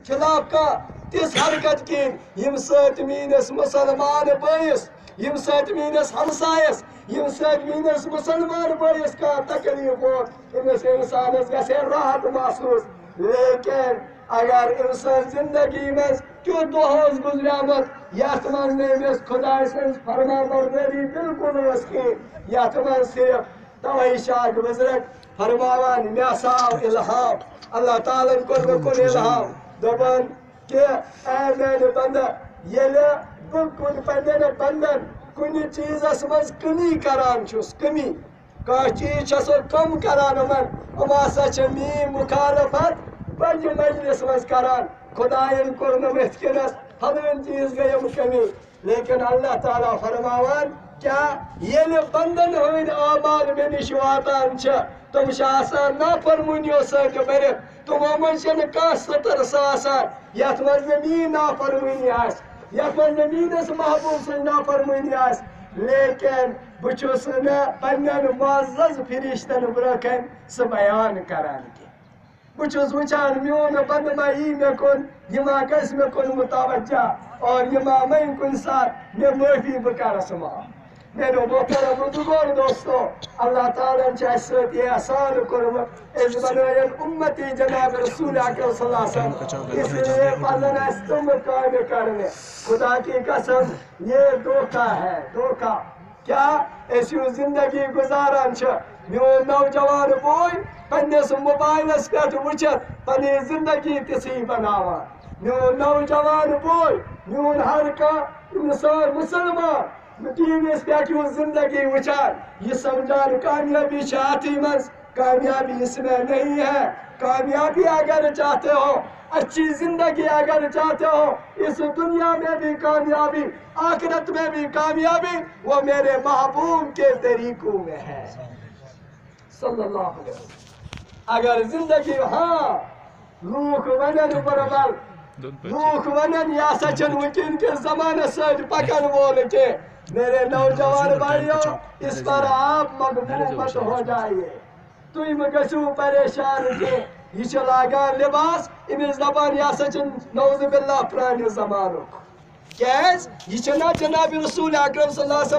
خلاف کا تس حرکت کن یم سات میس مسلمان بائس یم سات میس ہمسایس یم سات میس مسلمان بائس کا تکلیف ووت امس انسانس گھے راحت محسوس لیکن اگر انسان زندگی مز تیت دہ گزریمت یت من نمس خدا سن فرما برداری بالکل کھین یت من صرف توے شاہ بزرگ فرماوان مے آو الہام اللہ تعالیٰ کور مے کن الہام دپان کہ اے میانہ بندہ ییلہ بہ کن پنن بندن کن چیزس مز کمی کران چھس کمی کانٛہہ چیز چھس کم کران ام ہسا چھ میٲنۍ مخالفت بجہ مجلس مز کران خدائن کور مت کنس ہمیں چیز گئی کمی لیکن اللہ تعالیٰ فرماوان کیا یل بندن ہند اعمال مے نش واتان تم نافرمونیو ست برت تمو مز کھانا سطر آسان یت مز میری نافرمونی یت مز میس محبوب سن نافرمونی لیکن بچس پن معزز فرشتن برکن سہ بیان کران کی بچس وچان میون بند ما ای مے کن یہ ما گھس مے کن متوجہ اور یہ ما من کن ساتھ مے معافی بہ کرس معاف میرے محترم بزرگوں دوستو اللہ تعالیٰ نے سۭتۍ احسان کورمت اس بنائن امتی جناب رسول اکرم صلی اللہ علیہ وسلم اس لیے پزن اس تم کام کرنے خدا کی قسم یہ دھوکہ ہے دھوکہ کیا ایسی زندگی گزاران میون نوجوان بوئی پنس موبائلس پہ وچت پنی زندگی تسی بناوان میون نوجوان بوئی میون ہر کانٛہہ انسان مسلمان ٹی وی پہ زندگی وچان یہ سمجھان کامیابی آتی مز کامیابی اس میں نہیں ہے کامیابی اگر چاہتے ہو اچھی زندگی اگر چاہتے ہو اس دنیا میں بھی کامیابی آخرت میں بھی کامیابی وہ میرے محبوب کے طریقوں میں ہے صلی اللہ علیہ وسلم اگر زندگی ہاں لوگ ونن برابر لوگ ونن یہ سچن وکن کے زمانے سے پکن وول کے میرے نوجوان بھائیوں اس پر آپ مغموم مت ہو جائیے تم گھو پریشان کے یہ لاگان لباس امس دپان یہ سا نوز باللہ پرانس زمانک کیاز یہ جناب رسول اکرم صلی اللہ علیہ وسلم